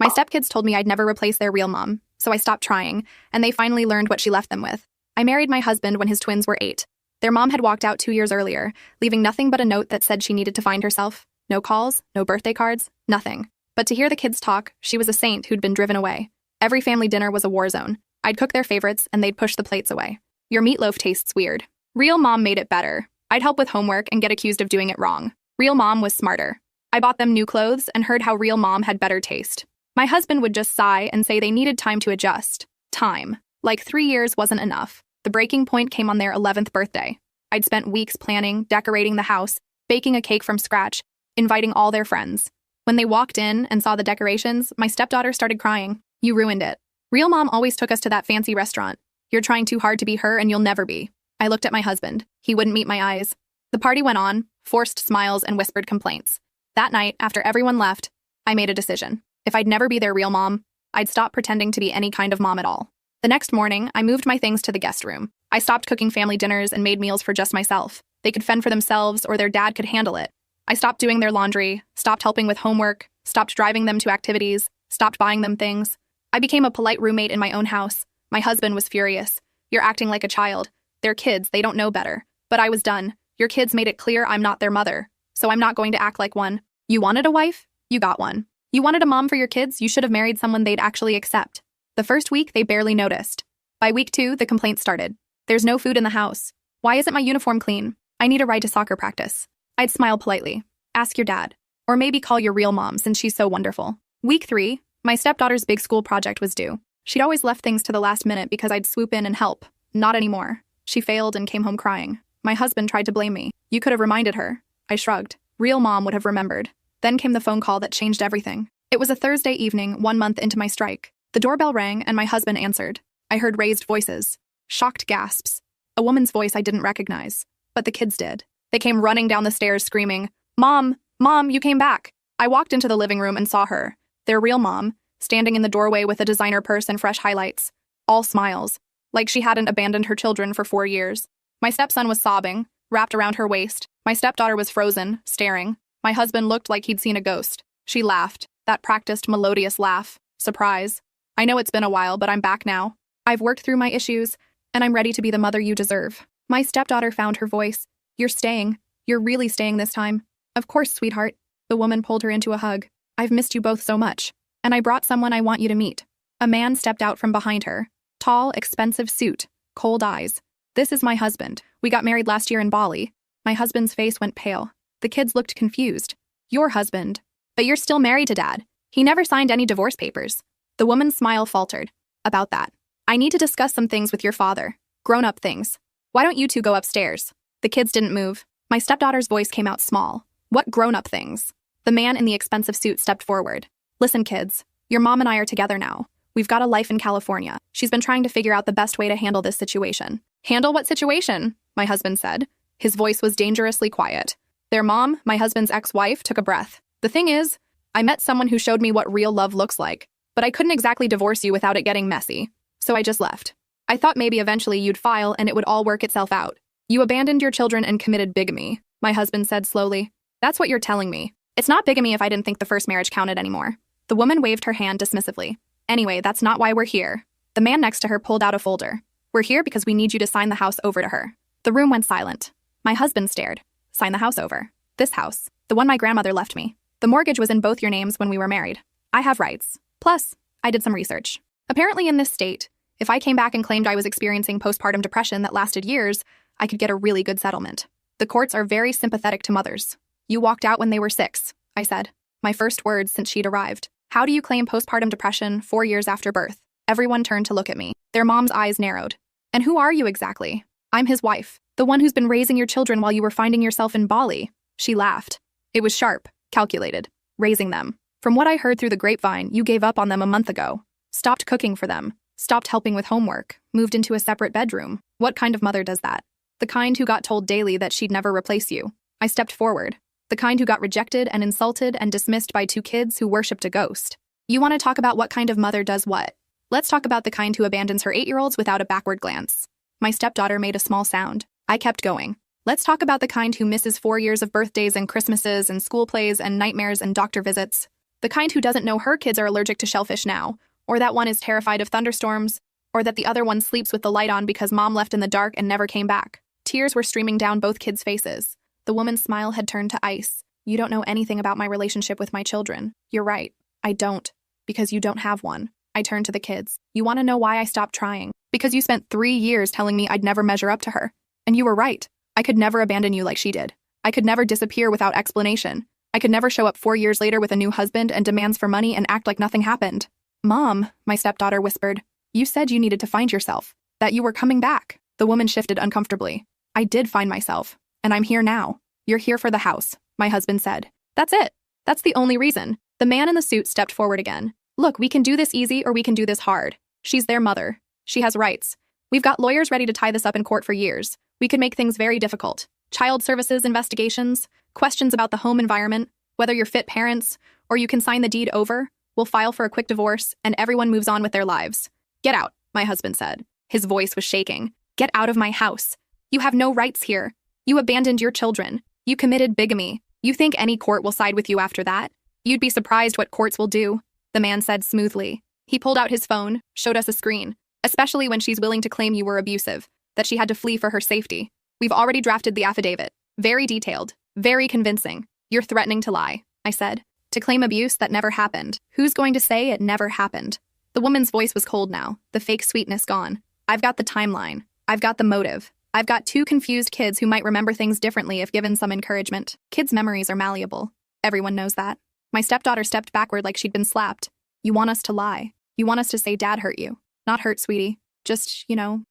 My stepkids told me I'd never replace their real mom, so I stopped trying, and they finally learned what she left them with. I married my husband when his twins were 8. Their mom had walked out 2 years earlier, leaving nothing but a note that said she needed to find herself. No calls, no birthday cards, nothing. But to hear the kids talk, she was a saint who'd been driven away. Every family dinner was a war zone. I'd cook their favorites, and they'd push the plates away. Your meatloaf tastes weird. Real mom made it better. I'd help with homework and get accused of doing it wrong. Real mom was smarter. I bought them new clothes and heard how real mom had better taste. My husband would just sigh and say they needed time to adjust. Time. Like 3 years wasn't enough. The breaking point came on their 11th birthday. I'd spent weeks planning, decorating the house, baking a cake from scratch, inviting all their friends. When they walked in and saw the decorations, my stepdaughter started crying. You ruined it. Real mom always took us to that fancy restaurant. You're trying too hard to be her and you'll never be. I looked at my husband. He wouldn't meet my eyes. The party went on, forced smiles and whispered complaints. That night, after everyone left, I made a decision. If I'd never be their real mom, I'd stop pretending to be any kind of mom at all. The next morning, I moved my things to the guest room. I stopped cooking family dinners and made meals for just myself. They could fend for themselves or their dad could handle it. I stopped doing their laundry, stopped helping with homework, stopped driving them to activities, stopped buying them things. I became a polite roommate in my own house. My husband was furious. You're acting like a child. They're kids, they don't know better. But I was done. Your kids made it clear I'm not their mother, so I'm not going to act like one. You wanted a wife? You got one. You wanted a mom for your kids? You should have married someone they'd actually accept. The first week, they barely noticed. By week 2, the complaints started. There's no food in the house. Why isn't my uniform clean? I need a ride to soccer practice. I'd smile politely. Ask your dad. Or maybe call your real mom since she's so wonderful. Week 3, my stepdaughter's big school project was due. She'd always left things to the last minute because I'd swoop in and help. Not anymore. She failed and came home crying. My husband tried to blame me. You could have reminded her. I shrugged. Real mom would have remembered. Then came the phone call that changed everything. It was a Thursday evening, 1 month into my strike. The doorbell rang and my husband answered. I heard raised voices. Shocked gasps. A woman's voice I didn't recognize. But the kids did. They came running down the stairs screaming, Mom! Mom, you came back! I walked into the living room and saw her, their real mom, standing in the doorway with a designer purse and fresh highlights. All smiles. Like she hadn't abandoned her children for 4 years. My stepson was sobbing, wrapped around her waist. My stepdaughter was frozen, staring. My husband looked like he'd seen a ghost. She laughed, that practiced melodious laugh. Surprise. I know it's been a while, but I'm back now. I've worked through my issues, and I'm ready to be the mother you deserve. My stepdaughter found her voice. You're staying. You're really staying this time. Of course, sweetheart. The woman pulled her into a hug. I've missed you both so much. And I brought someone I want you to meet. A man stepped out from behind her. Tall, expensive suit. Cold eyes. This is my husband. We got married last year in Bali. My husband's face went pale. The kids looked confused. Your husband. But you're still married to Dad. He never signed any divorce papers. The woman's smile faltered. About that. I need to discuss some things with your father. Grown-up things. Why don't you two go upstairs? The kids didn't move. My stepdaughter's voice came out small. What grown-up things? The man in the expensive suit stepped forward. Listen, kids. Your mom and I are together now. We've got a life in California. She's been trying to figure out the best way to handle this situation. Handle what situation? My husband said. His voice was dangerously quiet. Their mom, my husband's ex-wife, took a breath. The thing is, I met someone who showed me what real love looks like, but I couldn't exactly divorce you without it getting messy. So I just left. I thought maybe eventually you'd file and it would all work itself out. You abandoned your children and committed bigamy, my husband said slowly. That's what you're telling me. It's not bigamy if I didn't think the first marriage counted anymore. The woman waved her hand dismissively. Anyway, that's not why we're here. The man next to her pulled out a folder. We're here because we need you to sign the house over to her. The room went silent. My husband stared. Sign the house over. This house. The one my grandmother left me. The mortgage was in both your names when we were married. I have rights. Plus, I did some research. Apparently in this state, if I came back and claimed I was experiencing postpartum depression that lasted years, I could get a really good settlement. The courts are very sympathetic to mothers. You walked out when they were 6, I said. My first words since she'd arrived. How do you claim postpartum depression 4 years after birth? Everyone turned to look at me. Their mom's eyes narrowed. And who are you exactly? I'm his wife. The one who's been raising your children while you were finding yourself in Bali. She laughed. It was sharp, calculated. Raising them. From what I heard through the grapevine, you gave up on them a month ago. Stopped cooking for them. Stopped helping with homework. Moved into a separate bedroom. What kind of mother does that? The kind who got told daily that she'd never replace you. I stepped forward. The kind who got rejected and insulted and dismissed by 2 kids who worshipped a ghost. You want to talk about what kind of mother does what? Let's talk about the kind who abandons her 8-year-olds without a backward glance. My stepdaughter made a small sound. I kept going. Let's talk about the kind who misses 4 years of birthdays and Christmases and school plays and nightmares and doctor visits. The kind who doesn't know her kids are allergic to shellfish now, or that one is terrified of thunderstorms, or that the other one sleeps with the light on because mom left in the dark and never came back. Tears were streaming down both kids' faces. The woman's smile had turned to ice. You don't know anything about my relationship with my children. You're right. I don't. Because you don't have one. I turned to the kids. You want to know why I stopped trying? Because you spent 3 years telling me I'd never measure up to her. And you were right. I could never abandon you like she did. I could never disappear without explanation. I could never show up 4 years later with a new husband and demands for money and act like nothing happened. Mom, my stepdaughter whispered, you said you needed to find yourself, that you were coming back. The woman shifted uncomfortably. I did find myself, and I'm here now. You're here for the house, my husband said. That's it. That's the only reason. The man in the suit stepped forward again. Look, we can do this easy or we can do this hard. She's their mother. She has rights. We've got lawyers ready to tie this up in court for years. We could make things very difficult. Child services investigations, questions about the home environment, whether you're fit parents, or you can sign the deed over. We'll file for a quick divorce, and everyone moves on with their lives. Get out, my husband said. His voice was shaking. Get out of my house. You have no rights here. You abandoned your children. You committed bigamy. You think any court will side with you after that? You'd be surprised what courts will do, the man said smoothly. He pulled out his phone, showed us a screen, especially when she's willing to claim you were abusive, that she had to flee for her safety. We've already drafted the affidavit. Very detailed, very convincing. You're threatening to lie, I said. To claim abuse that never happened. Who's going to say it never happened? The woman's voice was cold now, the fake sweetness gone. I've got the timeline. I've got the motive. I've got 2 confused kids who might remember things differently if given some encouragement. Kids' memories are malleable. Everyone knows that. My stepdaughter stepped backward like she'd been slapped. You want us to lie. You want us to say Dad hurt you. Not hurt, sweetie. Just,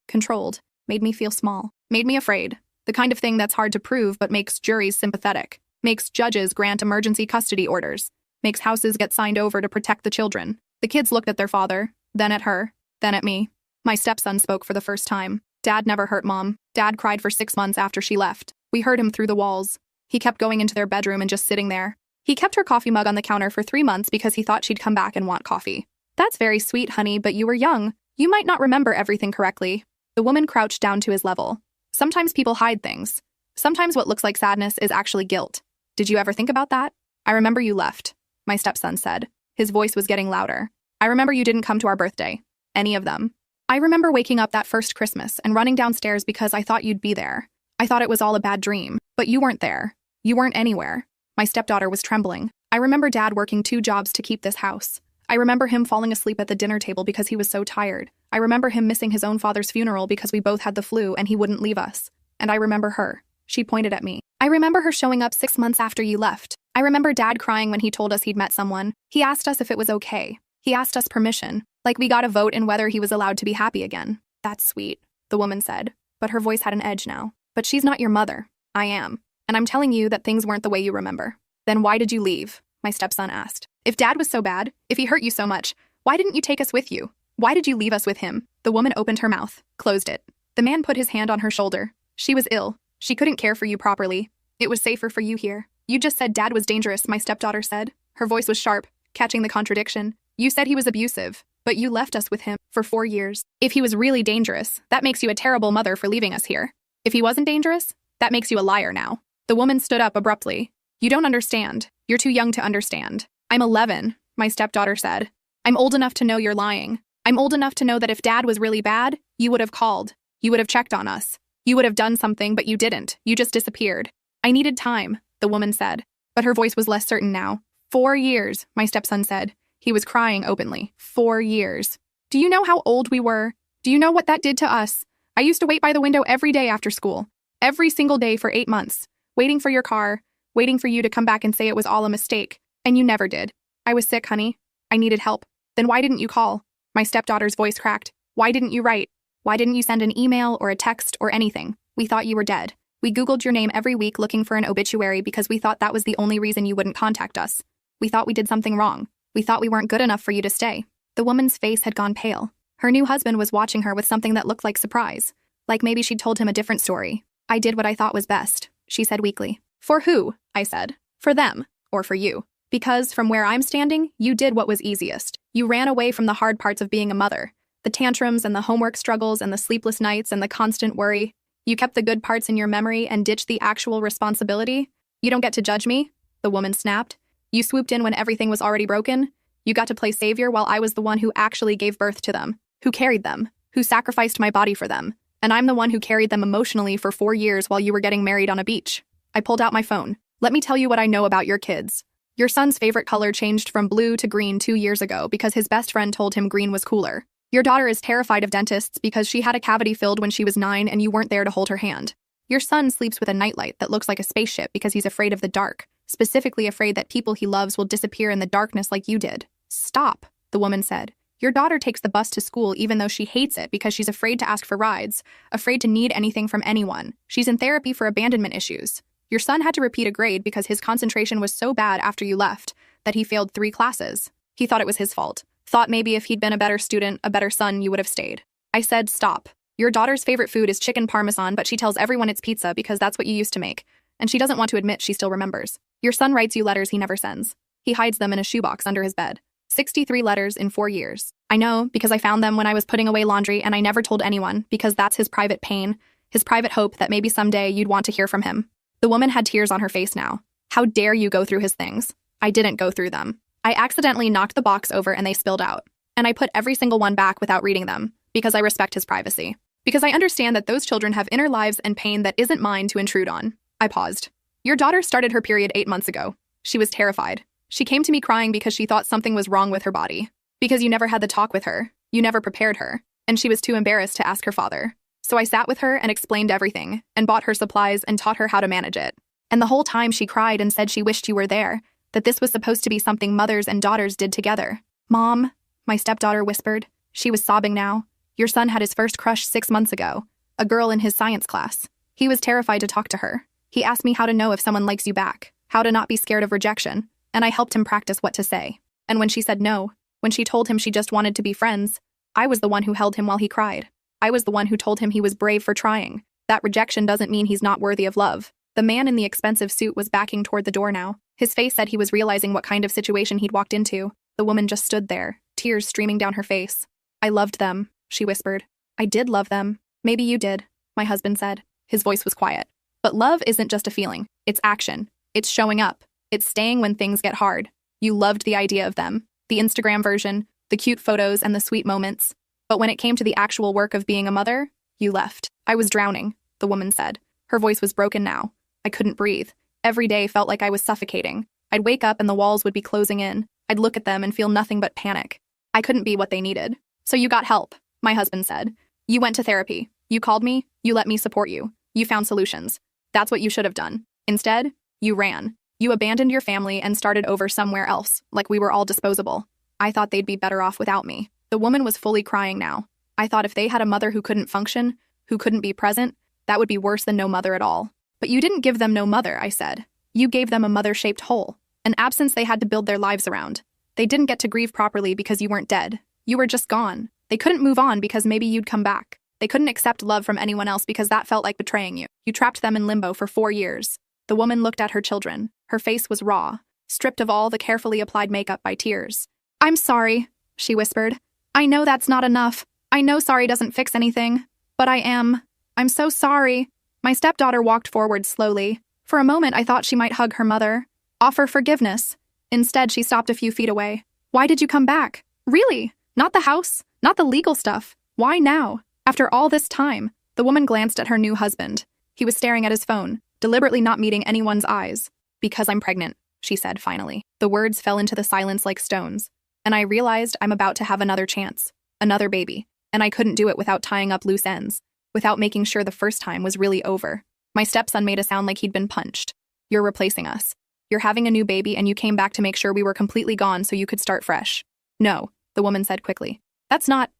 controlled. Made me feel small. Made me afraid. The kind of thing that's hard to prove but makes juries sympathetic. Makes judges grant emergency custody orders. Makes houses get signed over to protect the children. The kids looked at their father, then at her, then at me. My stepson spoke for the first time. Dad never hurt Mom. Dad cried for 6 months after she left. We heard him through the walls. He kept going into their bedroom and just sitting there. He kept her coffee mug on the counter for 3 months because he thought she'd come back and want coffee. That's very sweet, honey, but you were young. You might not remember everything correctly. The woman crouched down to his level. Sometimes people hide things. Sometimes what looks like sadness is actually guilt. Did you ever think about that? I remember you left, my stepson said. His voice was getting louder. I remember you didn't come to our birthday. Any of them. I remember waking up that first Christmas and running downstairs because I thought you'd be there. I thought it was all a bad dream, but you weren't there. You weren't anywhere. My stepdaughter was trembling. I remember Dad working 2 jobs to keep this house. I remember him falling asleep at the dinner table because he was so tired. I remember him missing his own father's funeral because we both had the flu and he wouldn't leave us. And I remember her. She pointed at me. I remember her showing up 6 months after you left. I remember Dad crying when he told us he'd met someone. He asked us if it was okay. He asked us permission. Like we got a vote in whether he was allowed to be happy again. That's sweet, the woman said. But her voice had an edge now. But she's not your mother. I am. And I'm telling you that things weren't the way you remember. Then why did you leave? My stepson asked. If Dad was so bad, if he hurt you so much, why didn't you take us with you? Why did you leave us with him? The woman opened her mouth, closed it. The man put his hand on her shoulder. She was ill. She couldn't care for you properly. It was safer for you here. You just said Dad was dangerous, my stepdaughter said. Her voice was sharp, catching the contradiction. You said he was abusive, but you left us with him for 4 years. If he was really dangerous, that makes you a terrible mother for leaving us here. If he wasn't dangerous, that makes you a liar now. The woman stood up abruptly. You don't understand. You're too young to understand. I'm 11, my stepdaughter said. I'm old enough to know you're lying. I'm old enough to know that if Dad was really bad, you would have called. You would have checked on us. You would have done something, but you didn't. You just disappeared. I needed time, the woman said. But her voice was less certain now. 4 years, my stepson said. He was crying openly. 4 years. Do you know how old we were? Do you know what that did to us? I used to wait by the window every day after school. Every single day for 8 months. Waiting for your car. Waiting for you to come back and say it was all a mistake. And you never did. I was sick, honey. I needed help. Then why didn't you call? My stepdaughter's voice cracked. Why didn't you write? Why didn't you send an email or a text or anything? We thought you were dead. We Googled your name every week looking for an obituary because we thought that was the only reason you wouldn't contact us. We thought we did something wrong. We thought we weren't good enough for you to stay. The woman's face had gone pale. Her new husband was watching her with something that looked like surprise. Like maybe she'd told him a different story. I did what I thought was best, she said weakly. For who? I said. For them. Or for you. Because, from where I'm standing, you did what was easiest. You ran away from the hard parts of being a mother. The tantrums and the homework struggles and the sleepless nights and the constant worry. You kept the good parts in your memory and ditched the actual responsibility. You don't get to judge me, the woman snapped. You swooped in when everything was already broken. You got to play savior while I was the one who actually gave birth to them, who carried them, who sacrificed my body for them. And I'm the one who carried them emotionally for 4 years while you were getting married on a beach. I pulled out my phone. Let me tell you what I know about your kids. Your son's favorite color changed from blue to green 2 years ago because his best friend told him green was cooler. Your daughter is terrified of dentists because she had a cavity filled when she was 9 and you weren't there to hold her hand. Your son sleeps with a nightlight that looks like a spaceship because he's afraid of the dark, specifically afraid that people he loves will disappear in the darkness like you did. Stop, the woman said. Your daughter takes the bus to school even though she hates it because she's afraid to ask for rides, afraid to need anything from anyone. She's in therapy for abandonment issues. Your son had to repeat a grade because his concentration was so bad after you left that he failed 3 classes. He thought it was his fault. Thought maybe if he'd been a better student, a better son, you would have stayed. I said, stop. Your daughter's favorite food is chicken parmesan, but she tells everyone it's pizza because that's what you used to make. And she doesn't want to admit she still remembers. Your son writes you letters he never sends. He hides them in a shoebox under his bed. 63 letters in 4 years. I know because I found them when I was putting away laundry and I never told anyone because that's his private pain, his private hope that maybe someday you'd want to hear from him. The woman had tears on her face now. How dare you go through his things? I didn't go through them. I accidentally knocked the box over and they spilled out. And I put every single one back without reading them because I respect his privacy. Because I understand that those children have inner lives and pain that isn't mine to intrude on. I paused. Your daughter started her period 8 months ago. She was terrified. She came to me crying because she thought something was wrong with her body. Because you never had the talk with her. You never prepared her. And she was too embarrassed to ask her father. So I sat with her and explained everything, and bought her supplies and taught her how to manage it. And the whole time she cried and said she wished you were there, that this was supposed to be something mothers and daughters did together. Mom, my stepdaughter whispered. She was sobbing now. Your son had his first crush 6 months ago, a girl in his science class. He was terrified to talk to her. He asked me how to know if someone likes you back, how to not be scared of rejection, and I helped him practice what to say. And when she said no, when she told him she just wanted to be friends, I was the one who held him while he cried. I was the one who told him he was brave for trying. That rejection doesn't mean he's not worthy of love. The man in the expensive suit was backing toward the door now. His face said he was realizing what kind of situation he'd walked into. The woman just stood there, tears streaming down her face. I loved them, she whispered. I did love them. Maybe you did, my husband said. His voice was quiet. But love isn't just a feeling. It's action. It's showing up. It's staying when things get hard. You loved the idea of them, the Instagram version, the cute photos and the sweet moments. But when it came to the actual work of being a mother, you left. I was drowning, the woman said. Her voice was broken now. I couldn't breathe. Every day felt like I was suffocating. I'd wake up and the walls would be closing in. I'd look at them and feel nothing but panic. I couldn't be what they needed. So you got help, my husband said. You went to therapy. You called me. You let me support you. You found solutions. That's what you should have done. Instead, you ran. You abandoned your family and started over somewhere else, like we were all disposable. I thought they'd be better off without me. The woman was fully crying now. I thought if they had a mother who couldn't function, who couldn't be present, that would be worse than no mother at all. But you didn't give them no mother, I said. You gave them a mother-shaped hole, an absence they had to build their lives around. They didn't get to grieve properly because you weren't dead. You were just gone. They couldn't move on because maybe you'd come back. They couldn't accept love from anyone else because that felt like betraying you. You trapped them in limbo for 4 years. The woman looked at her children. Her face was raw, stripped of all the carefully applied makeup by tears. I'm sorry, she whispered. I know that's not enough. I know sorry doesn't fix anything. But I'm so sorry. My stepdaughter walked forward slowly. For a moment, I thought she might hug her mother, offer forgiveness. Instead, she stopped a few feet away. Why did you come back? Really? Not the house? Not the legal stuff? Why now? After all this time? The woman glanced at her new husband. He was staring at his phone, deliberately not meeting anyone's eyes. Because I'm pregnant, she said finally. The words fell into the silence like stones. And I realized I'm about to have another chance, another baby. And I couldn't do it without tying up loose ends, without making sure the first time was really over. My stepson made a sound like he'd been punched. You're replacing us. You're having a new baby and you came back to make sure we were completely gone so you could start fresh. No, the woman said quickly. It's not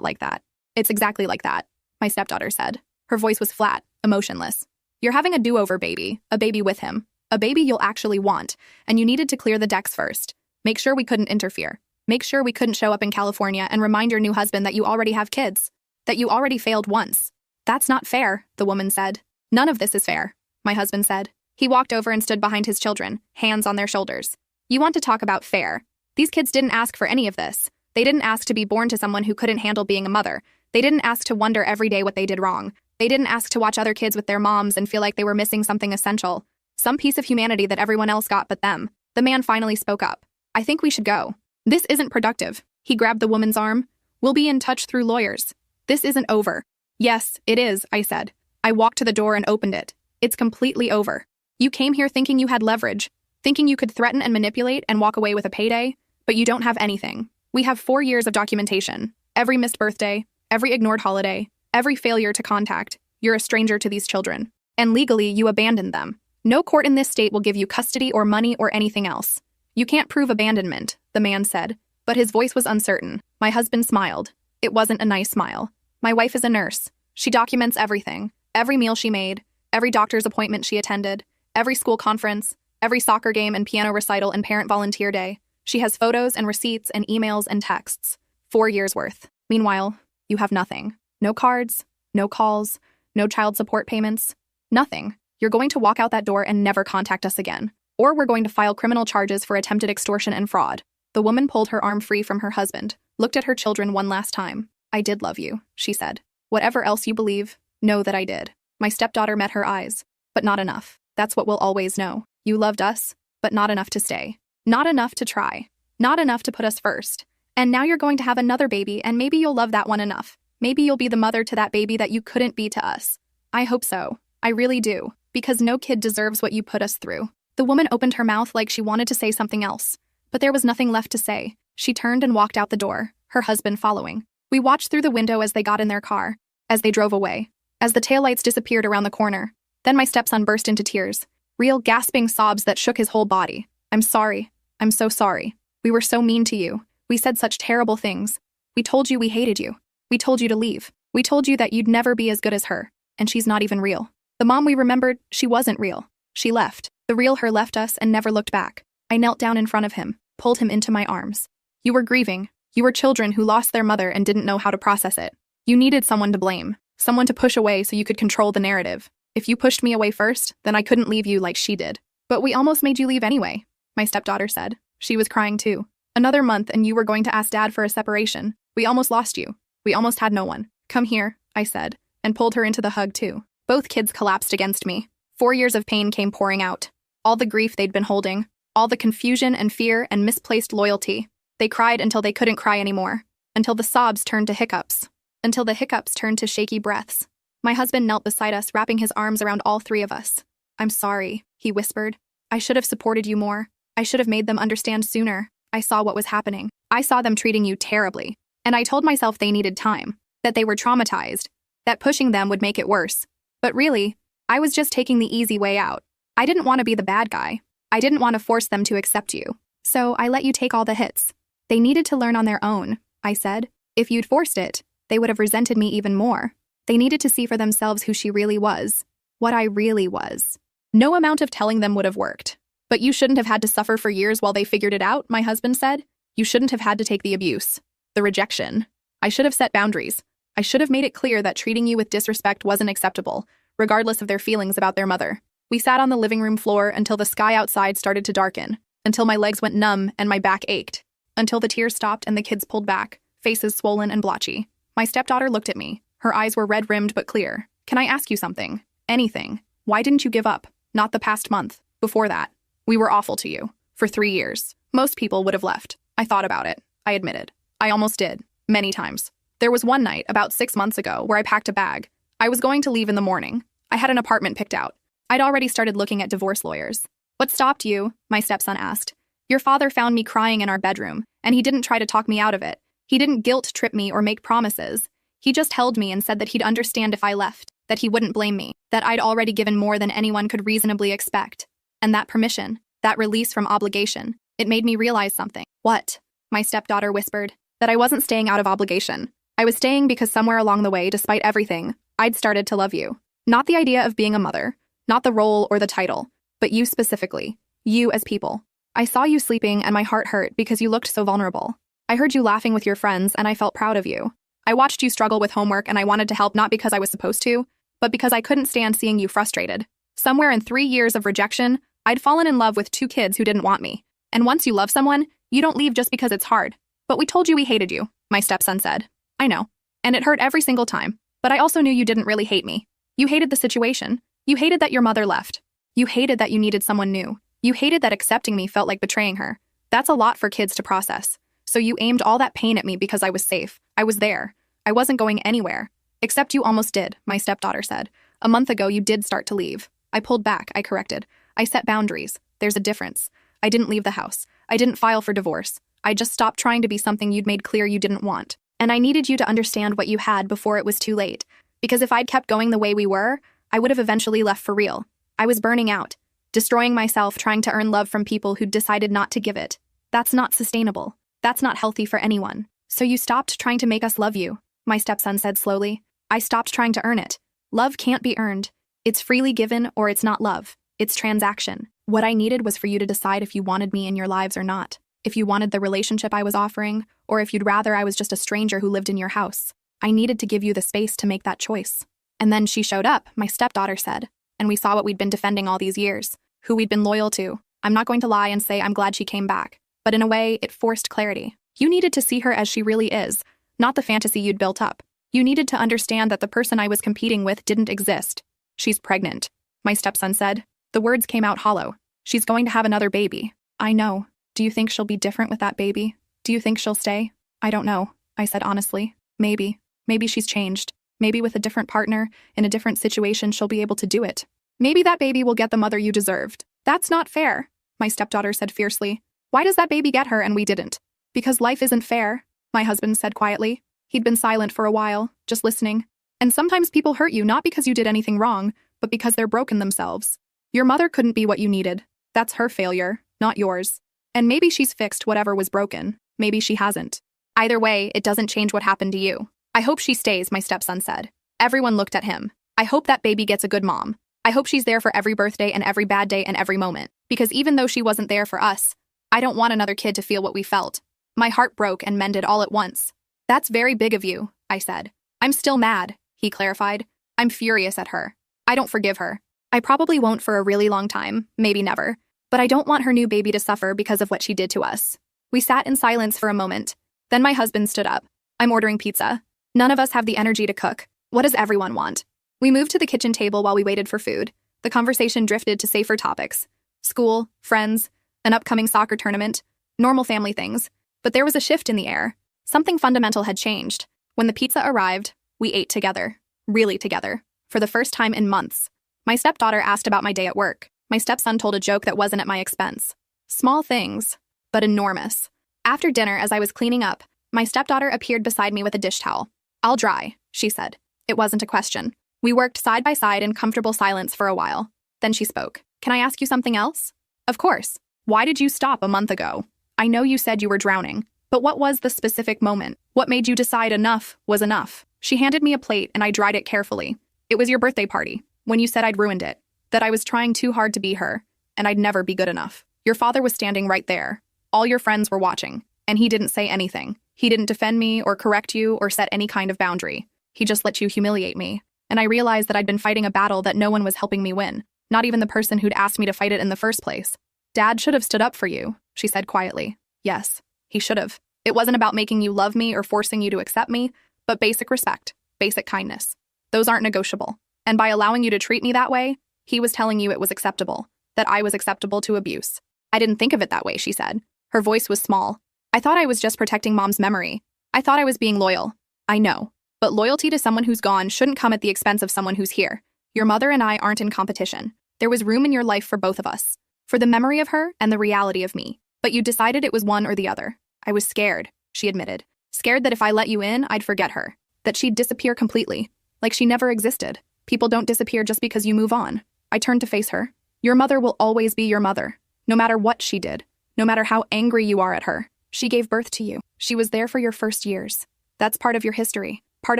like that. It's exactly like that, my stepdaughter said. Her voice was flat, emotionless. You're having a do-over baby, a baby with him, a baby you'll actually want, and you needed to clear the decks first. Make sure we couldn't interfere. Make sure we couldn't show up in California and remind your new husband that you already have kids, that you already failed once. That's not fair, the woman said. None of this is fair, my husband said. He walked over and stood behind his children, hands on their shoulders. You want to talk about fair? These kids didn't ask for any of this. They didn't ask to be born to someone who couldn't handle being a mother. They didn't ask to wonder every day what they did wrong. They didn't ask to watch other kids with their moms and feel like they were missing something essential, some piece of humanity that everyone else got but them. The man finally spoke up. I think we should go. This isn't productive. He grabbed the woman's arm. We'll be in touch through lawyers. This isn't over. Yes, it is, I said. I walked to the door and opened it. It's completely over. You came here thinking you had leverage, thinking you could threaten and manipulate and walk away with a payday, but you don't have anything. We have 4 years of documentation. Every missed birthday, every ignored holiday, every failure to contact. You're a stranger to these children. And legally, you abandoned them. No court in this state will give you custody or money or anything else. You can't prove abandonment, the man said, but his voice was uncertain. My husband smiled. It wasn't a nice smile. My wife is a nurse. She documents everything. Every meal she made, every doctor's appointment she attended, every school conference, every soccer game and piano recital and parent volunteer day. She has photos and receipts and emails and texts. 4 years worth. Meanwhile, you have nothing. No cards, no calls, no child support payments. Nothing. You're going to walk out that door and never contact us again. Or we're going to file criminal charges for attempted extortion and fraud. The woman pulled her arm free from her husband, looked at her children one last time. I did love you, she said. Whatever else you believe, know that I did. My stepdaughter met her eyes. But not enough. That's what we'll always know. You loved us, but not enough to stay. Not enough to try. Not enough to put us first. And now you're going to have another baby, and maybe you'll love that one enough. Maybe you'll be the mother to that baby that you couldn't be to us. I hope so. I really do. Because no kid deserves what you put us through. The woman opened her mouth like she wanted to say something else. But there was nothing left to say. She turned and walked out the door, her husband following. We watched through the window as they got in their car, as they drove away, as the taillights disappeared around the corner. Then my stepson burst into tears, real gasping sobs that shook his whole body. I'm sorry. I'm so sorry. We were so mean to you. We said such terrible things. We told you we hated you. We told you to leave. We told you that you'd never be as good as her. And she's not even real. The mom we remembered, she wasn't real. She left. The real her left us and never looked back. I knelt down in front of him, pulled him into my arms. You were grieving. You were children who lost their mother and didn't know how to process it. You needed someone to blame, someone to push away so you could control the narrative. If you pushed me away first, then I couldn't leave you like she did. But we almost made you leave anyway, my stepdaughter said. She was crying too. Another month and you were going to ask Dad for a separation. We almost lost you. We almost had no one. Come here, I said, and pulled her into the hug too. Both kids collapsed against me. 4 years of pain came pouring out. All the grief they'd been holding. All the confusion and fear and misplaced loyalty. They cried until they couldn't cry anymore. Until the sobs turned to hiccups. Until the hiccups turned to shaky breaths. My husband knelt beside us, wrapping his arms around all 3 of us. I'm sorry, he whispered. I should have supported you more. I should have made them understand sooner. I saw what was happening. I saw them treating you terribly. And I told myself they needed time. That they were traumatized. That pushing them would make it worse. But really, I was just taking the easy way out. I didn't want to be the bad guy. I didn't want to force them to accept you. So I let you take all the hits. They needed to learn on their own, I said. If you'd forced it, they would have resented me even more. They needed to see for themselves who she really was. What I really was. No amount of telling them would have worked. But you shouldn't have had to suffer for years while they figured it out, my husband said. You shouldn't have had to take the abuse. The rejection. I should have set boundaries. I should have made it clear that treating you with disrespect wasn't acceptable, regardless of their feelings about their mother. We sat on the living room floor until the sky outside started to darken, until my legs went numb and my back ached, until the tears stopped and the kids pulled back, faces swollen and blotchy. My stepdaughter looked at me. Her eyes were red-rimmed but clear. Can I ask you something? Anything. Why didn't you give up? Not the past month. Before that. We were awful to you. For 3 years. Most people would have left. I thought about it. I admitted. I almost did. Many times. There was one night, about 6 months ago, where I packed a bag. I was going to leave in the morning. I had an apartment picked out. I'd already started looking at divorce lawyers. What stopped you? My stepson asked. Your father found me crying in our bedroom, and he didn't try to talk me out of it. He didn't guilt-trip me or make promises. He just held me and said that he'd understand if I left, that he wouldn't blame me, that I'd already given more than anyone could reasonably expect. And that permission, that release from obligation, it made me realize something. What? My stepdaughter whispered. That I wasn't staying out of obligation. I was staying because somewhere along the way, despite everything, I'd started to love you. Not the idea of being a mother, not the role or the title, but you specifically. You as people. I saw you sleeping and my heart hurt because you looked so vulnerable. I heard you laughing with your friends and I felt proud of you. I watched you struggle with homework and I wanted to help not because I was supposed to, but because I couldn't stand seeing you frustrated. Somewhere in 3 years of rejection, I'd fallen in love with 2 kids who didn't want me. And once you love someone, you don't leave just because it's hard. But we told you we hated you, my stepson said. I know. And it hurt every single time. But I also knew you didn't really hate me. You hated the situation. You hated that your mother left. You hated that you needed someone new. You hated that accepting me felt like betraying her. That's a lot for kids to process. So you aimed all that pain at me because I was safe. I was there. I wasn't going anywhere. Except you almost did, my stepdaughter said. A month ago, you did start to leave. I pulled back, I corrected. I set boundaries. There's a difference. I didn't leave the house. I didn't file for divorce. I just stopped trying to be something you'd made clear you didn't want. And I needed you to understand what you had before it was too late. Because if I'd kept going the way we were, I would have eventually left for real. I was burning out, destroying myself trying to earn love from people who'd decided not to give it. That's not sustainable. That's not healthy for anyone. So you stopped trying to make us love you, my stepson said slowly. I stopped trying to earn it. Love can't be earned. It's freely given or it's not love. It's transaction. What I needed was for you to decide if you wanted me in your lives or not. If you wanted the relationship I was offering, or if you'd rather I was just a stranger who lived in your house. I needed to give you the space to make that choice. And then she showed up, my stepdaughter said, and we saw what we'd been defending all these years, who we'd been loyal to. I'm not going to lie and say I'm glad she came back, but in a way, it forced clarity. You needed to see her as she really is, not the fantasy you'd built up. You needed to understand that the person I was competing with didn't exist. She's pregnant, my stepson said. The words came out hollow. She's going to have another baby. I know. Do you think she'll be different with that baby? Do you think she'll stay? I don't know, I said honestly. Maybe. Maybe she's changed. Maybe with a different partner, in a different situation, she'll be able to do it. Maybe that baby will get the mother you deserved. That's not fair, my stepdaughter said fiercely. Why does that baby get her and we didn't? Because life isn't fair, my husband said quietly. He'd been silent for a while, just listening. And sometimes people hurt you not because you did anything wrong, but because they're broken themselves. Your mother couldn't be what you needed. That's her failure, not yours. And maybe she's fixed whatever was broken. Maybe she hasn't. Either way, it doesn't change what happened to you. I hope she stays, my stepson said. Everyone looked at him. I hope that baby gets a good mom. I hope she's there for every birthday and every bad day and every moment. Because even though she wasn't there for us, I don't want another kid to feel what we felt. My heart broke and mended all at once. That's very big of you, I said. I'm still mad, he clarified. I'm furious at her. I don't forgive her. I probably won't for a really long time, maybe never. But I don't want her new baby to suffer because of what she did to us. We sat in silence for a moment. Then my husband stood up. I'm ordering pizza. None of us have the energy to cook. What does everyone want? We moved to the kitchen table while we waited for food. The conversation drifted to safer topics. School, friends, an upcoming soccer tournament, normal family things. But there was a shift in the air. Something fundamental had changed. When the pizza arrived, we ate together. Really together. For the first time in months. My stepdaughter asked about my day at work. My stepson told a joke that wasn't at my expense. Small things, but enormous. After dinner, as I was cleaning up, my stepdaughter appeared beside me with a dish towel. I'll dry, she said. It wasn't a question. We worked side by side in comfortable silence for a while. Then she spoke. Can I ask you something else? Of course. Why did you stop a month ago? I know you said you were drowning, but what was the specific moment? What made you decide enough was enough? She handed me a plate and I dried it carefully. It was your birthday party, when you said I'd ruined it, that I was trying too hard to be her, and I'd never be good enough. Your father was standing right there. All your friends were watching, and he didn't say anything. He didn't defend me or correct you or set any kind of boundary. He just let you humiliate me. And I realized that I'd been fighting a battle that no one was helping me win, not even the person who'd asked me to fight it in the first place. Dad should have stood up for you, she said quietly. Yes, he should have. It wasn't about making you love me or forcing you to accept me, but basic respect, basic kindness. Those aren't negotiable. And by allowing you to treat me that way, he was telling you it was acceptable, that I was acceptable to abuse. I didn't think of it that way, she said. Her voice was small. I thought I was just protecting Mom's memory. I thought I was being loyal. I know. But loyalty to someone who's gone shouldn't come at the expense of someone who's here. Your mother and I aren't in competition. There was room in your life for both of us. For the memory of her and the reality of me. But you decided it was one or the other. I was scared, she admitted. Scared that if I let you in, I'd forget her. That she'd disappear completely. Like she never existed. People don't disappear just because you move on. I turned to face her. Your mother will always be your mother. No matter what she did. No matter how angry you are at her. She gave birth to you. She was there for your first years. That's part of your history. Part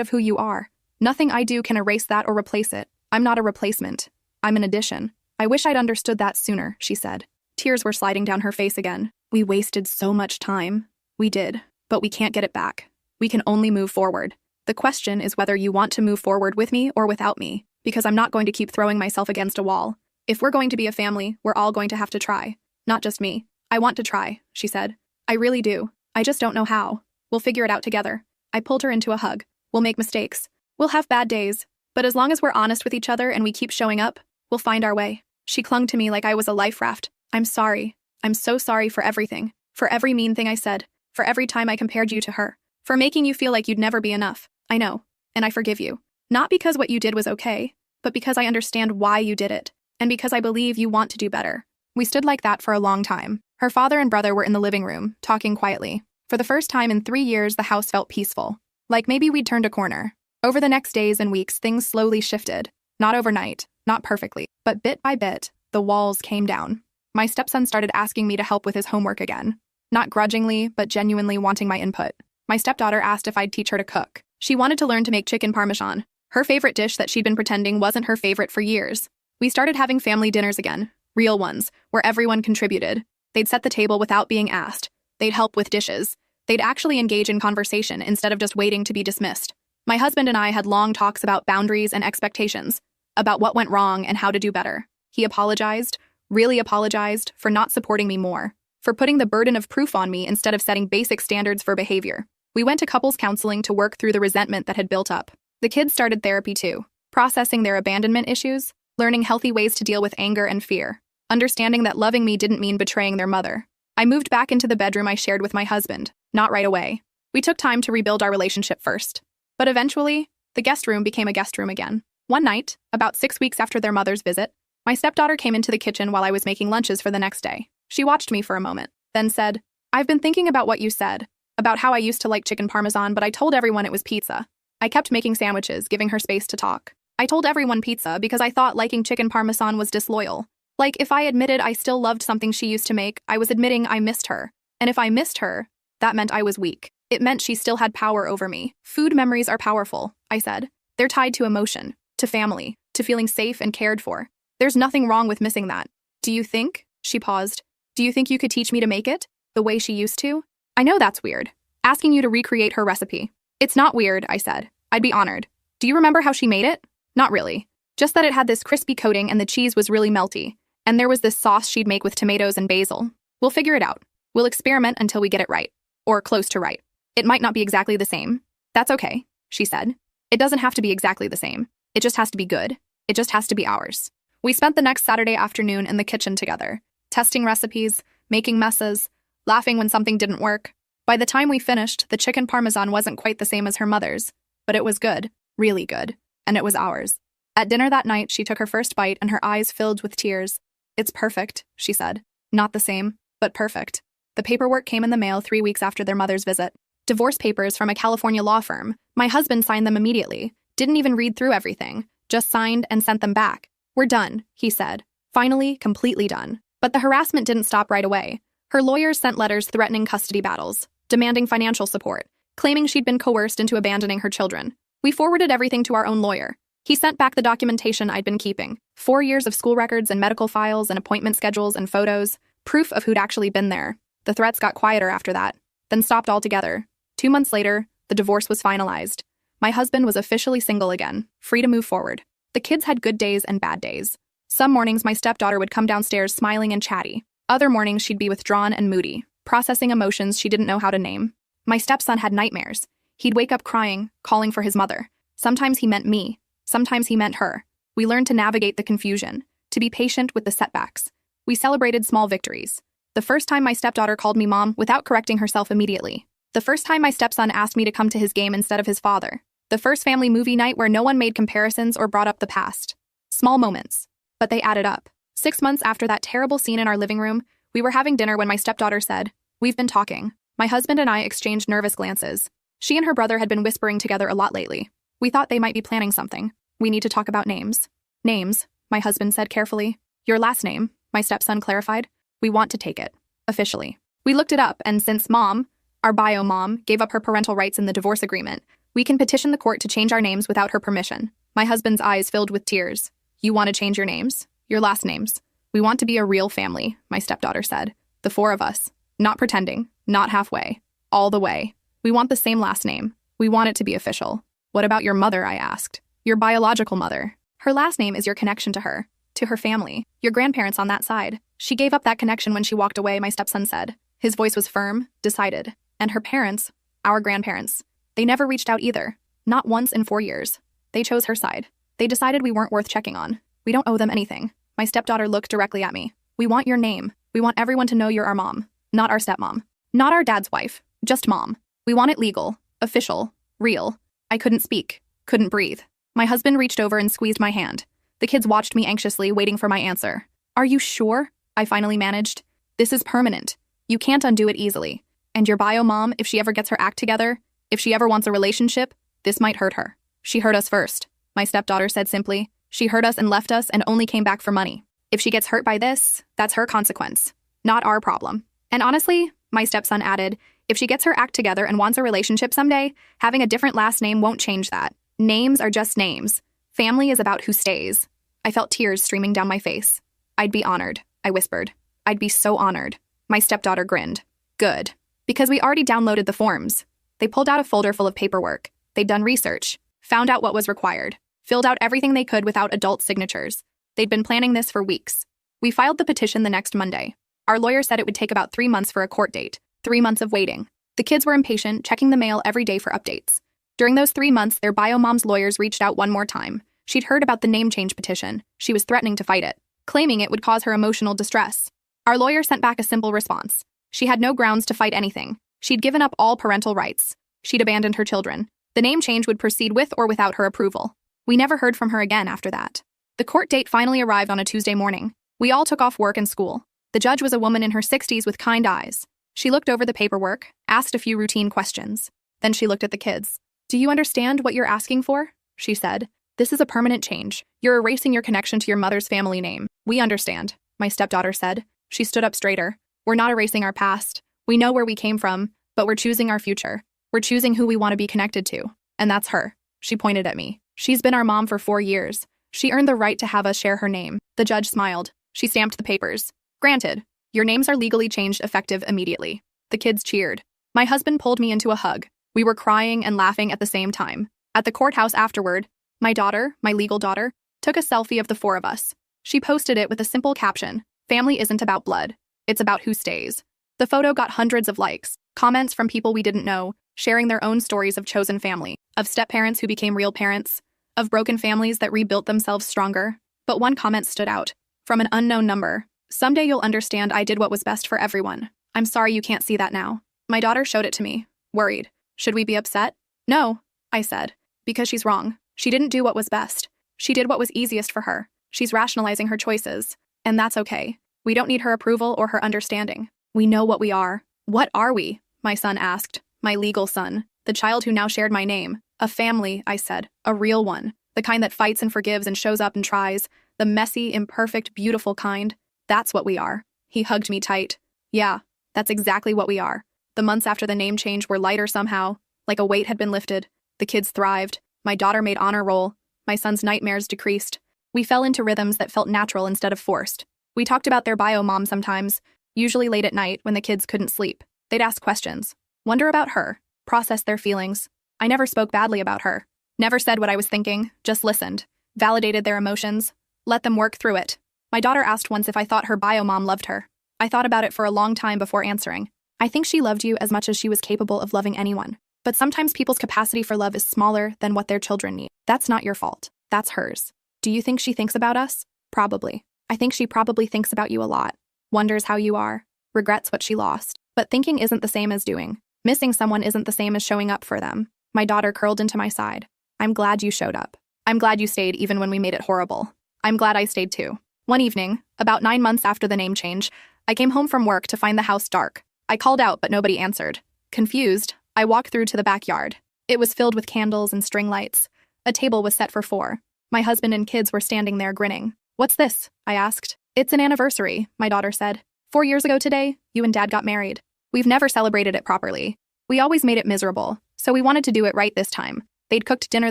of who you are. Nothing I do can erase that or replace it. I'm not a replacement. I'm an addition. I wish I'd understood that sooner, she said. Tears were sliding down her face again. We wasted so much time. We did. But we can't get it back. We can only move forward. The question is whether you want to move forward with me or without me, because I'm not going to keep throwing myself against a wall. If we're going to be a family, we're all going to have to try. Not just me. I want to try, she said. I really do. I just don't know how. We'll figure it out together. I pulled her into a hug. We'll make mistakes. We'll have bad days. But as long as we're honest with each other and we keep showing up, we'll find our way. She clung to me like I was a life raft, I'm sorry. I'm so sorry for everything. For every mean thing I said. For every time I compared you to her. For making you feel like you'd never be enough. I know. And I forgive you. Not because what you did was okay, but because I understand why you did it. And because I believe you want to do better. We stood like that for a long time. Her father and brother were in the living room, talking quietly. For the first time in 3 years, the house felt peaceful. Like maybe we'd turned a corner. Over the next days and weeks, things slowly shifted. Not overnight, not perfectly, but bit by bit, the walls came down. My stepson started asking me to help with his homework again. Not grudgingly, but genuinely wanting my input. My stepdaughter asked if I'd teach her to cook. She wanted to learn to make chicken parmesan. Her favorite dish that she'd been pretending wasn't her favorite for years. We started having family dinners again, real ones, where everyone contributed. They'd set the table without being asked. They'd help with dishes. They'd actually engage in conversation instead of just waiting to be dismissed. My husband and I had long talks about boundaries and expectations, about what went wrong and how to do better. He apologized, really apologized, for not supporting me more, for putting the burden of proof on me instead of setting basic standards for behavior. We went to couples counseling to work through the resentment that had built up. The kids started therapy too, processing their abandonment issues, learning healthy ways to deal with anger and fear, understanding that loving me didn't mean betraying their mother. I moved back into the bedroom I shared with my husband, not right away. We took time to rebuild our relationship first. But eventually, the guest room became a guest room again. One night, about 6 weeks after their mother's visit, my stepdaughter came into the kitchen while I was making lunches for the next day. She watched me for a moment, then said, "I've been thinking about what you said, about how I used to like chicken parmesan, but I told everyone it was pizza." I kept making sandwiches, giving her space to talk. I told everyone pizza because I thought liking chicken parmesan was disloyal. Like, if I admitted I still loved something she used to make, I was admitting I missed her. And if I missed her, that meant I was weak. It meant she still had power over me. Food memories are powerful, I said. They're tied to emotion, to family, to feeling safe and cared for. There's nothing wrong with missing that. Do you think, she paused, do you think you could teach me to make it, the way she used to? I know that's weird, asking you to recreate her recipe. It's not weird, I said. I'd be honored. Do you remember how she made it? Not really. Just that it had this crispy coating and the cheese was really melty. And there was this sauce she'd make with tomatoes and basil. We'll figure it out. We'll experiment until we get it right. Or close to right. It might not be exactly the same. That's okay, she said. It doesn't have to be exactly the same. It just has to be good. It just has to be ours. We spent the next Saturday afternoon in the kitchen together, testing recipes, making messes, laughing when something didn't work. By the time we finished, the chicken parmesan wasn't quite the same as her mother's, but it was good, really good, and it was ours. At dinner that night, she took her first bite and her eyes filled with tears. "It's perfect," she said. "Not the same, but perfect." The paperwork came in the mail 3 weeks after their mother's visit. Divorce papers from a California law firm. My husband signed them immediately. Didn't even read through everything. Just signed and sent them back. "We're done," he said. Finally, completely done. But the harassment didn't stop right away. Her lawyers sent letters threatening custody battles, demanding financial support, claiming she'd been coerced into abandoning her children. We forwarded everything to our own lawyer. He sent back the documentation I'd been keeping. 4 years of school records and medical files and appointment schedules and photos, proof of who'd actually been there. The threats got quieter after that, then stopped altogether. 2 months later, the divorce was finalized. My husband was officially single again, free to move forward. The kids had good days and bad days. Some mornings, my stepdaughter would come downstairs smiling and chatty. Other mornings, she'd be withdrawn and moody, processing emotions she didn't know how to name. My stepson had nightmares. He'd wake up crying, calling for his mother. Sometimes he meant me. Sometimes he meant her. We learned to navigate the confusion, to be patient with the setbacks. We celebrated small victories. The first time my stepdaughter called me mom without correcting herself immediately. The first time my stepson asked me to come to his game instead of his father. The first family movie night where no one made comparisons or brought up the past. Small moments, but they added up. 6 months after that terrible scene in our living room, we were having dinner when my stepdaughter said, "We've been talking." My husband and I exchanged nervous glances. She and her brother had been whispering together a lot lately. We thought they might be planning something. "We need to talk about names." "Names," my husband said carefully. "Your last name," my stepson clarified. "We want to take it. Officially." We looked it up, and since Mom, our bio mom, gave up her parental rights in the divorce agreement, we can petition the court to change our names without her permission. My husband's eyes filled with tears. "You want to change your names? Your last names? We want to be a real family," my stepdaughter said. "The 4 of us. Not pretending, not halfway. All the way. We want the same last name. We want it to be official." "What about your mother?" I asked. "Your biological mother. Her last name is your connection to her family, your grandparents on that side. She gave up that connection when she walked away," my stepson said. His voice was firm, decided. "And her parents, our grandparents, they never reached out either. Not once in 4 years. They chose her side. They decided we weren't worth checking on. We don't owe them anything." My stepdaughter looked directly at me. "We want your name. We want everyone to know you're our mom, not our stepmom. Not our dad's wife, just mom. We want it legal, official, real. I couldn't speak, couldn't breathe. My husband reached over and squeezed my hand. The kids watched me anxiously, waiting for my answer. Are you sure? I finally managed. This is permanent. You can't undo it easily. And your bio mom, if she ever gets her act together, if she ever wants a relationship, this might hurt her. She hurt us first, my stepdaughter said simply. She hurt us and left us and only came back for money. If she gets hurt by this, that's her consequence, not our problem. And honestly, my stepson added, if she gets her act together and wants a relationship someday, having a different last name won't change that. Names are just names. Family is about who stays. I felt tears streaming down my face. I'd be honored, I whispered. I'd be so honored. My stepdaughter grinned. Good. Because we already downloaded the forms. They pulled out a folder full of paperwork. They'd done research, found out what was required, filled out everything they could without adult signatures. They'd been planning this for weeks. We filed the petition the next Monday. Our lawyer said it would take about 3 months for a court date. 3 months of waiting. The kids were impatient, checking the mail every day for updates. During those 3 months, their bio mom's lawyers reached out one more time. She'd heard about the name change petition. She was threatening to fight it, claiming it would cause her emotional distress. Our lawyer sent back a simple response. She had no grounds to fight anything. She'd given up all parental rights. She'd abandoned her children. The name change would proceed with or without her approval. We never heard from her again after that. The court date finally arrived on a Tuesday morning. We all took off work and school. The judge was a woman in her 60s with kind eyes. She looked over the paperwork, asked a few routine questions. Then she looked at the kids. Do you understand what you're asking for? She said. This is a permanent change. You're erasing your connection to your mother's family name. We understand, my stepdaughter said. She stood up straighter. We're not erasing our past. We know where we came from, but we're choosing our future. We're choosing who we want to be connected to. And that's her. She pointed at me. She's been our mom for 4 years. She earned the right to have us share her name. The judge smiled. She stamped the papers. Granted, your names are legally changed effective immediately. The kids cheered. My husband pulled me into a hug. We were crying and laughing at the same time. At the courthouse afterward, my daughter, my legal daughter, took a selfie of the 4 of us. She posted it with a simple caption, "Family isn't about blood. It's about who stays." The photo got hundreds of likes, comments from people we didn't know, sharing their own stories of chosen family, of step-parents who became real parents, of broken families that rebuilt themselves stronger. But one comment stood out, from an unknown number. Someday you'll understand I did what was best for everyone. I'm sorry you can't see that now. My daughter showed it to me, worried. Should we be upset? No, I said, because she's wrong. She didn't do what was best. She did what was easiest for her. She's rationalizing her choices, and that's okay. We don't need her approval or her understanding. We know what we are. What are we? My son asked. My legal son. The child who now shared my name. A family, I said. A real one. The kind that fights and forgives and shows up and tries. The messy, imperfect, beautiful kind. That's what we are. He hugged me tight. Yeah, that's exactly what we are. The months after the name change were lighter somehow, like a weight had been lifted. The kids thrived. My daughter made honor roll. My son's nightmares decreased. We fell into rhythms that felt natural instead of forced. We talked about their bio mom sometimes, usually late at night when the kids couldn't sleep. They'd ask questions, wonder about her, process their feelings. I never spoke badly about her. Never said what I was thinking, just listened, validated their emotions, let them work through it. My daughter asked once if I thought her bio mom loved her. I thought about it for a long time before answering. I think she loved you as much as she was capable of loving anyone. But sometimes people's capacity for love is smaller than what their children need. That's not your fault. That's hers. Do you think she thinks about us? Probably. I think she probably thinks about you a lot. Wonders how you are. Regrets what she lost. But thinking isn't the same as doing. Missing someone isn't the same as showing up for them. My daughter curled into my side. I'm glad you showed up. I'm glad you stayed even when we made it horrible. I'm glad I stayed too. One evening, about 9 months after the name change, I came home from work to find the house dark. I called out, but nobody answered. Confused, I walked through to the backyard. It was filled with candles and string lights. A table was set for 4. My husband and kids were standing there grinning. What's this? I asked. It's an anniversary, my daughter said. 4 years ago today, you and Dad got married. We've never celebrated it properly. We always made it miserable, so we wanted to do it right this time. They'd cooked dinner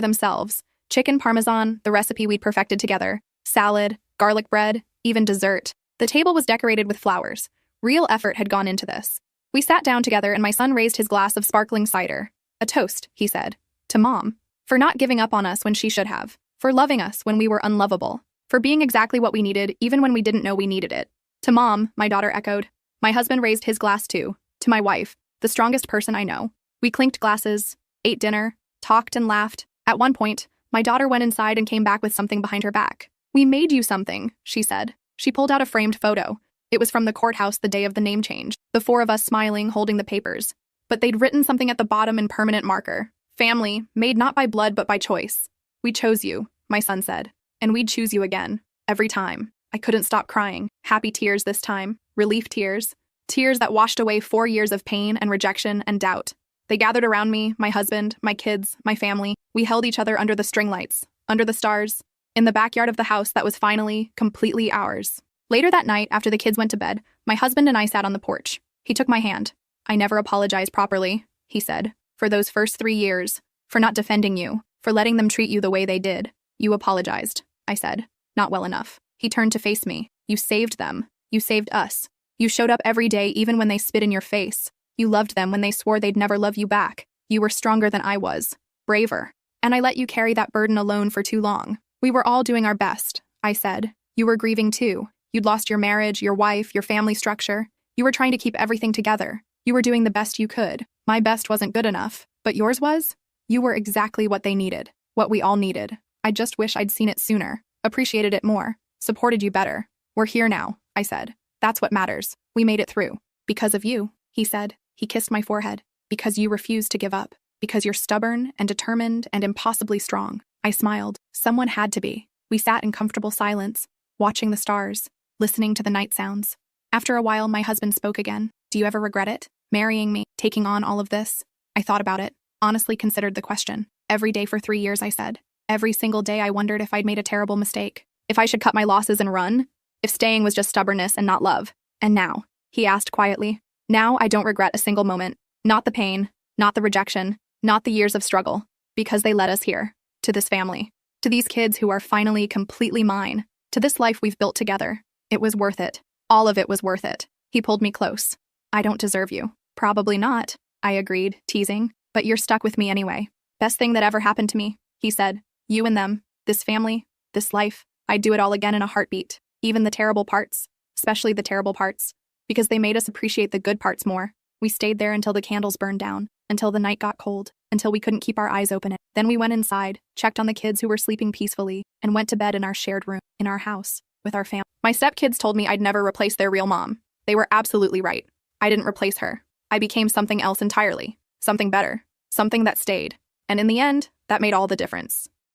themselves. Chicken parmesan, the recipe we'd perfected together. Salad, garlic bread, even dessert. The table was decorated with flowers. Real effort had gone into this. We sat down together and my son raised his glass of sparkling cider. A toast, he said. To Mom. For not giving up on us when she should have. For loving us when we were unlovable. For being exactly what we needed even when we didn't know we needed it. To Mom, my daughter echoed. My husband raised his glass too. To my wife, the strongest person I know. We clinked glasses, ate dinner, talked and laughed. At one point, my daughter went inside and came back with something behind her back. We made you something, she said. She pulled out a framed photo. It was from the courthouse the day of the name change, the four of us smiling, holding the papers. But they'd written something at the bottom in permanent marker. Family, made not by blood but by choice. We chose you, my son said. And we'd choose you again. Every time. I couldn't stop crying. Happy tears this time. Relief tears. Tears that washed away 4 years of pain and rejection and doubt. They gathered around me, my husband, my kids, my family. We held each other under the string lights, under the stars, in the backyard of the house that was finally, completely ours. Later that night, after the kids went to bed, my husband and I sat on the porch. He took my hand. I never apologized properly, he said, for those first 3 years, for not defending you, for letting them treat you the way they did. You apologized, I said. Not well enough. He turned to face me. You saved them. You saved us. You showed up every day even when they spit in your face. You loved them when they swore they'd never love you back. You were stronger than I was. Braver. And I let you carry that burden alone for too long. We were all doing our best, I said. You were grieving too. You'd lost your marriage, your wife, your family structure. You were trying to keep everything together. You were doing the best you could. My best wasn't good enough, but yours was? You were exactly what they needed, what we all needed. I just wish I'd seen it sooner, appreciated it more, supported you better. We're here now, I said. That's what matters. We made it through. Because of you, he said. He kissed my forehead. Because you refused to give up. Because you're stubborn and determined and impossibly strong. I smiled. Someone had to be. We sat in comfortable silence, watching the stars, listening to the night sounds. After a while, my husband spoke again. Do you ever regret it? Marrying me, taking on all of this? I thought about it, honestly considered the question. Every day for 3 years, I said. Every single day I wondered if I'd made a terrible mistake. If I should cut my losses and run. If staying was just stubbornness and not love. And now, he asked quietly. Now I don't regret a single moment. Not the pain, not the rejection, not the years of struggle. Because they led us here. To this family. To these kids who are finally completely mine. To this life we've built together. It was worth it. All of it was worth it. He pulled me close. I don't deserve you. Probably not, I agreed, teasing. But you're stuck with me anyway. Best thing that ever happened to me, he said. You and them, this family, this life. I'd do it all again in a heartbeat. Even the terrible parts. Especially the terrible parts. Because they made us appreciate the good parts more. We stayed there until the candles burned down. Until the night got cold. Until we couldn't keep our eyes open. Then we went inside, checked on the kids who were sleeping peacefully, and went to bed in our shared room, in our house, with our family. My stepkids told me I'd never replace their real mom. They were absolutely right. I didn't replace her. I became something else entirely. Something better. Something that stayed. And in the end, that made all the difference.